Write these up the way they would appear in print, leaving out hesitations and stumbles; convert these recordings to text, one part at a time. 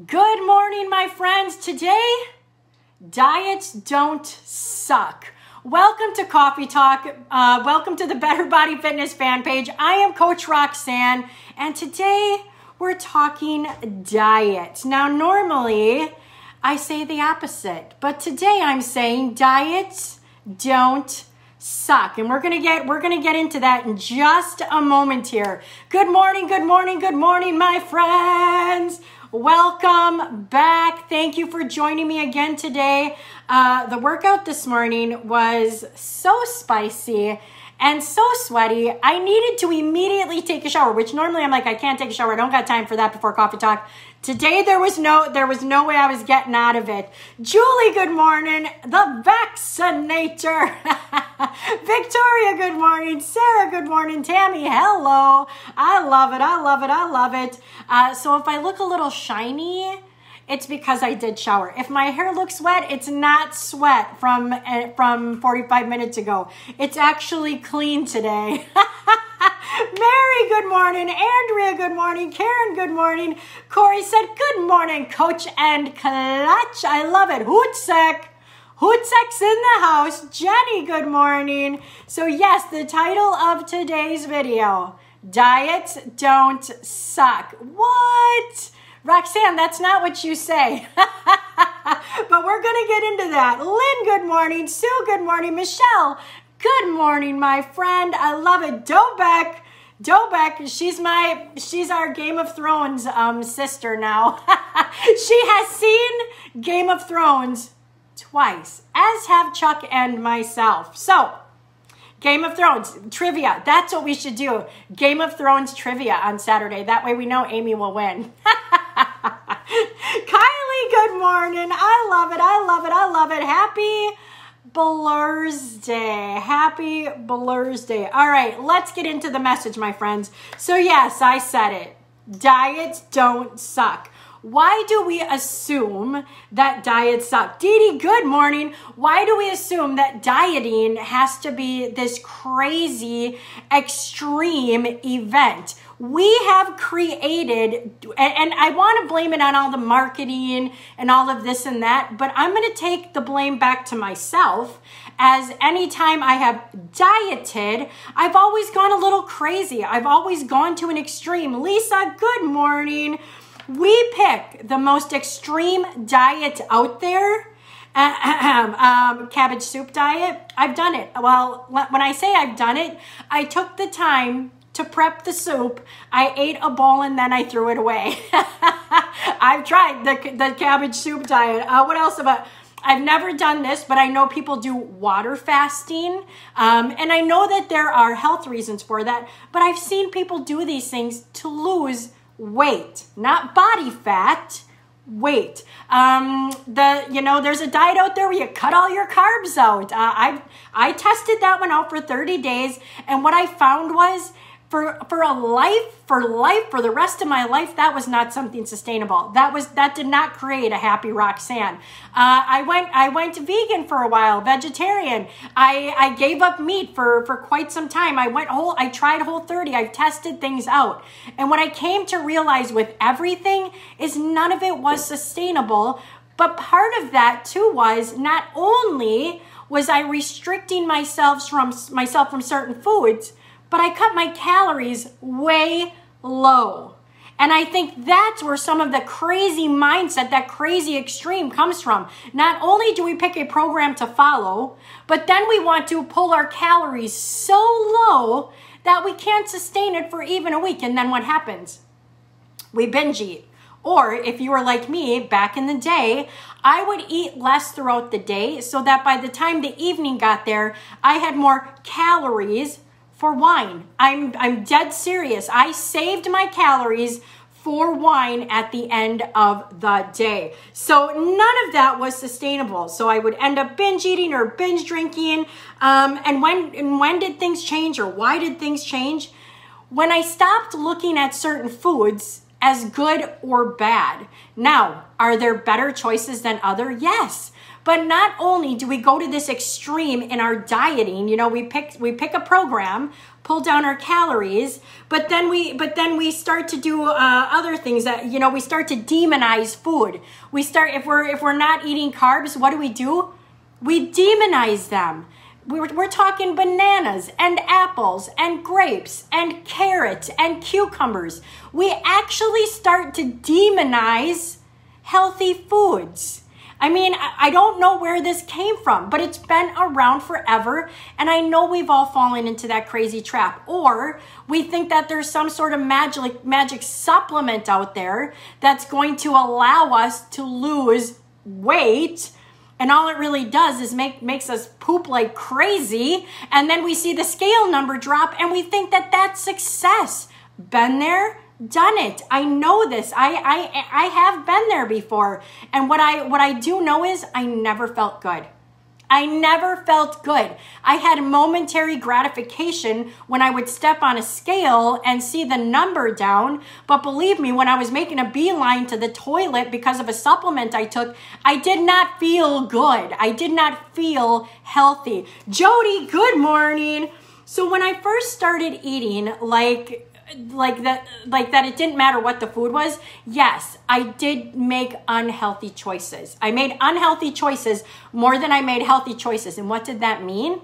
Good morning, my friends. Today, diets don't suck. Welcome to Coffee Talk. Welcome to the Better Body Fitness fan page. I am Coach Roxanne, and today we're talking diet. Now, normally I say the opposite, but today I'm saying diets don't suck, and we're gonna get into that in just a moment here. Good morning, my friends. Welcome back. Thank you for joining me again today. The workout this morning was so spicy and so sweaty. I needed to immediately take a shower, which normally I'm like, I can't take a shower. I don't got time for that before Coffee Talk. Today, there was no way I was getting out of it. Julie, good morning. The vaccinator. Victoria, good morning. Sarah, good morning. Tammy, hello. I love it. So if I look a little shiny, it's because I did shower. If my hair looks wet, it's not sweat from 45 minutes ago. It's actually clean today. Mary, good morning. Andrea, good morning. Karen, good morning. Corey said, good morning, Coach and Clutch. I love it. Hootsek's in the house. Jenny, good morning. So yes, the title of today's video, Diets Don't Suck. What? Roxanne, that's not what you say. But we're going to get into that. Lynn, good morning. Sue, good morning. Michelle, good morning, my friend. I love it. Dobek, she's our Game of Thrones sister now. She has seen Game of Thrones twice, as have Chuck and myself. So, Game of Thrones trivia. That's what we should do. Game of Thrones trivia on Saturday. That way we know Amy will win. Kylie, good morning. I love it. Happy Blur's Day. All right, let's get into the message, my friends. So yes, I said it. Diets don't suck. Why do we assume that diets suck? Dee Dee, good morning. Why do we assume that dieting has to be this crazy, extreme event? We have created, and I want to blame it on all the marketing and all of this and that, but I'm going to take the blame back to myself, as anytime I have dieted, I've always gone a little crazy. I've always gone to an extreme. Lisa, good morning. We pick the most extreme diet out there. Cabbage soup diet. I've done it. Well, when I say I've done it, I took the time to prep the soup. I ate a bowl and then I threw it away. I've tried the cabbage soup diet. What else about? I've never done this, but I know people do water fasting. And I know that there are health reasons for that, but I've seen people do these things to lose weight, not body fat, weight. There's a diet out there where you cut all your carbs out. I tested that one out for 30 days, and what I found was for the rest of my life, that was not something sustainable. That did not create a happy Roxanne. I went vegan for a while, vegetarian. I gave up meat for quite some time. I tried Whole30. I've tested things out. And what I came to realize with everything is none of it was sustainable. But part of that too was not only was I restricting myself from certain foods, but I cut my calories way low. And I think that's where some of the crazy mindset, that crazy extreme comes from. Not only do we pick a program to follow, but then we want to pull our calories so low that we can't sustain it for even a week. And then what happens? We binge eat. Or if you were like me back in the day, I would eat less throughout the day so that by the time the evening got there, I had more calories for wine. I'm dead serious. I saved my calories for wine at the end of the day. So none of that was sustainable. So I would end up binge eating or binge drinking. And when did things change, or why did things change? When I stopped looking at certain foods as good or bad. Now, are there better choices than other? Yes. But not only do we go to this extreme in our dieting, you know, we pick a program, pull down our calories, but then we start to do other things that, you know, we start to demonize food. If we're not eating carbs, what do? We demonize them. We're talking bananas and apples and grapes and carrots and cucumbers. We actually start to demonize healthy foods. I mean, I don't know where this came from, but it's been around forever. And I know we've all fallen into that crazy trap. Or we think that there's some sort of magic supplement out there that's going to allow us to lose weight. And all it really does is makes us poop like crazy. And then we see the scale number drop and we think that that's success. Been there, done it. I know this. I have been there before. And what I do know is I never felt good. I never felt good. I had momentary gratification when I would step on a scale and see the number down. But believe me, when I was making a beeline to the toilet because of a supplement I took, I did not feel good. I did not feel healthy. Jody, good morning. So when I first started eating like that it didn't matter what the food was, yes, I did make unhealthy choices. I made unhealthy choices more than I made healthy choices. And what did that mean?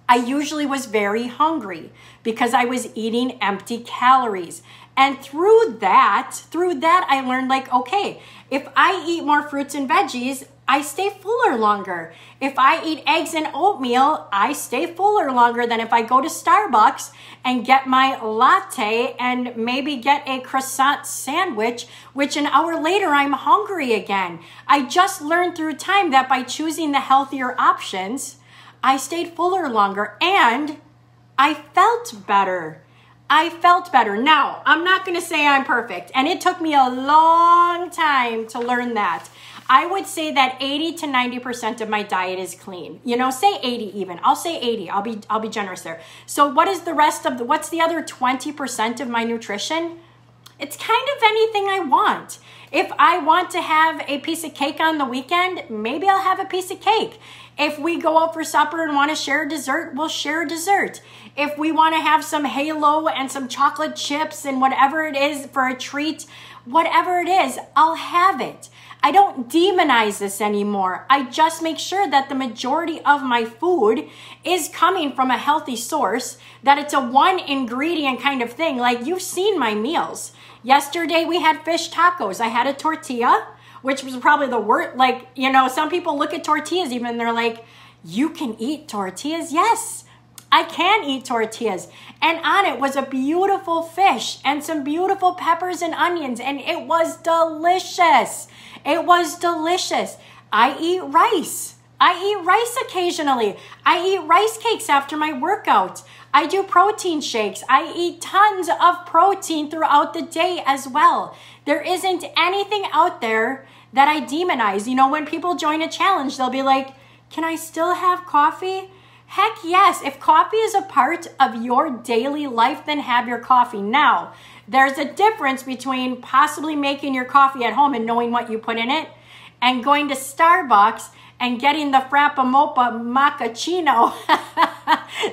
I usually was very hungry because I was eating empty calories. And through that, I learned like, okay, if I eat more fruits and veggies, I stay fuller longer. If I eat eggs and oatmeal, I stay fuller longer than if I go to Starbucks and get my latte and maybe get a croissant sandwich, which an hour later I'm hungry again. I just learned through time that by choosing the healthier options, I stayed fuller longer and I felt better. Now, I'm not going to say I'm perfect, and it took me a long time to learn that. I would say that 80 to 90% of my diet is clean. You know, say 80 even. I'll say 80. I'll be generous there. So what's the other 20% of my nutrition? It's kind of anything I want. If I want to have a piece of cake on the weekend, maybe I'll have a piece of cake. If we go out for supper and want to share dessert, we'll share dessert. If we want to have some Halo and some chocolate chips and whatever it is for a treat, whatever it is, I'll have it. I don't demonize this anymore. I just make sure that the majority of my food is coming from a healthy source, that it's a one ingredient kind of thing. Like, you've seen my meals. Yesterday we had fish tacos. I had a tortilla, which was probably the worst. Like, you know, some people look at tortillas even, they're like, you can eat tortillas? Yes, I can eat tortillas. And on it was a beautiful fish and some beautiful peppers and onions, and it was delicious. It was delicious. I eat rice. I eat rice occasionally. I eat rice cakes after my workout. I do protein shakes. I eat tons of protein throughout the day as well. There isn't anything out there that I demonize. You know, when people join a challenge, they'll be like, can I still have coffee? Heck yes. If coffee is a part of your daily life, then have your coffee. Now, there's a difference between possibly making your coffee at home and knowing what you put in it and going to Starbucks and getting the Frappamopa Macchiato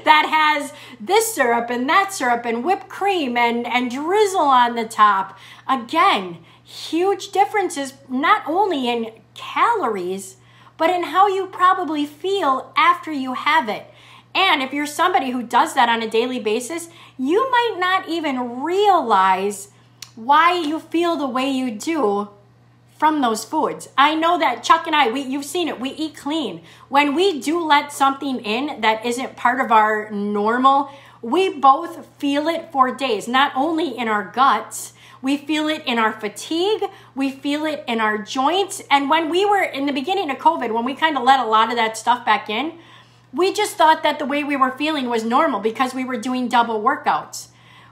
that has this syrup and that syrup and whipped cream and drizzle on the top. Again, huge differences not only in calories, but in how you probably feel after you have it. And if you're somebody who does that on a daily basis, you might not even realize why you feel the way you do from those foods. I know that Chuck and I, you've seen it, we eat clean. When we do let something in that isn't part of our normal, we both feel it for days, not only in our guts, we feel it in our fatigue, we feel it in our joints. And when we were in the beginning of COVID, when we kind of let a lot of that stuff back in, we just thought that the way we were feeling was normal because we were doing double workouts.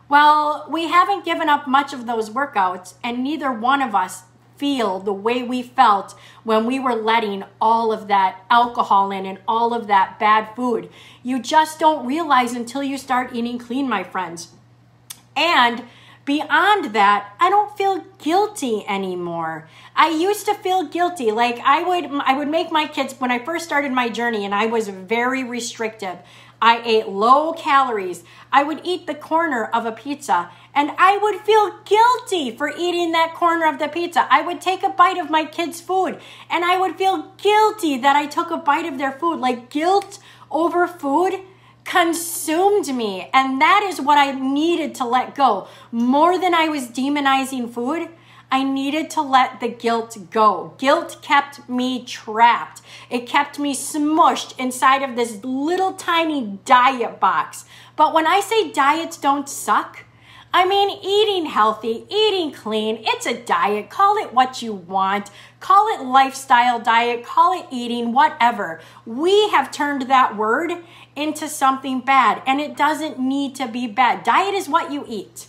Well, we haven't given up much of those workouts, and neither one of us feel the way we felt when we were letting all of that alcohol in and all of that bad food. You just don't realize until you start eating clean, my friends. And beyond that, I don't feel guilty anymore. I used to feel guilty. Like I would make my kids, when I first started my journey and I was very restrictive, I ate low calories. I would eat the corner of a pizza and I would feel guilty for eating that corner of the pizza. I would take a bite of my kids' food and I would feel guilty that I took a bite of their food. Like guilt over food consumed me. And that is what I needed to let go. More than I was demonizing food, I needed to let the guilt go. Guilt kept me trapped. It kept me smushed inside of this little tiny diet box. But when I say diets don't suck, I mean eating healthy, eating clean. It's a diet. Call it what you want. Call it lifestyle diet. Call it eating, whatever. We have turned that word into something bad, and it doesn't need to be bad. Diet is what you eat.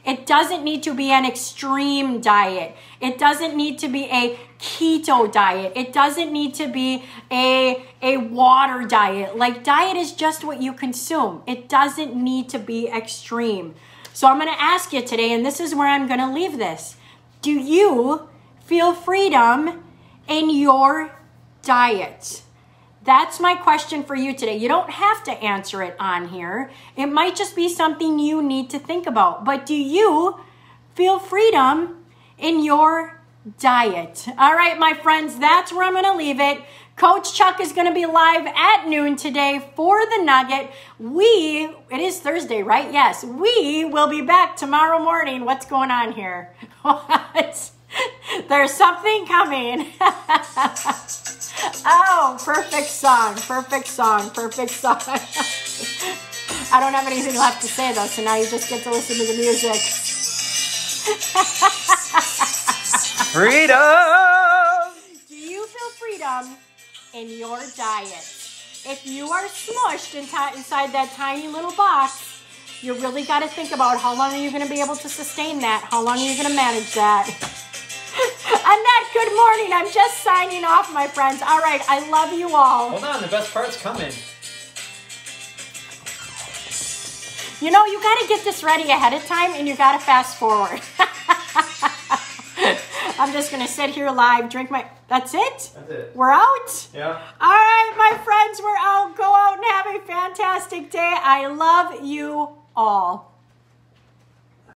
It doesn't need to be an extreme diet. It doesn't need to be a keto diet. It doesn't need to be a water diet. Like diet is just what you consume. It doesn't need to be extreme. So I'm going to ask you today, and this is where I'm going to leave this. Do you feel freedom in your diet? That's my question for you today. You don't have to answer it on here. It might just be something you need to think about. But do you feel freedom in your diet? All right, my friends, that's where I'm going to leave it. Coach Chuck is going to be live at noon today for the Nugget. It is Thursday, right? Yes. We will be back tomorrow morning. What's going on here? What? There's something coming. Oh, perfect song, perfect song, perfect song. I don't have anything left to say though, so now you just get to listen to the music. Freedom! Do you feel freedom in your diet? If you are smushed inside that tiny little box, you really got to think about how long are you going to be able to sustain that? How long are you going to manage that? Annette, good morning. I'm just signing off, my friends. All right, I love you all. Hold on, the best part's coming. You know, you got to get this ready ahead of time, and you got to fast forward. I'm just going to sit here live, drink my... That's it? That's it. We're out? Yeah. All right, my friends, we're out. Go out and have a fantastic day. I love you all.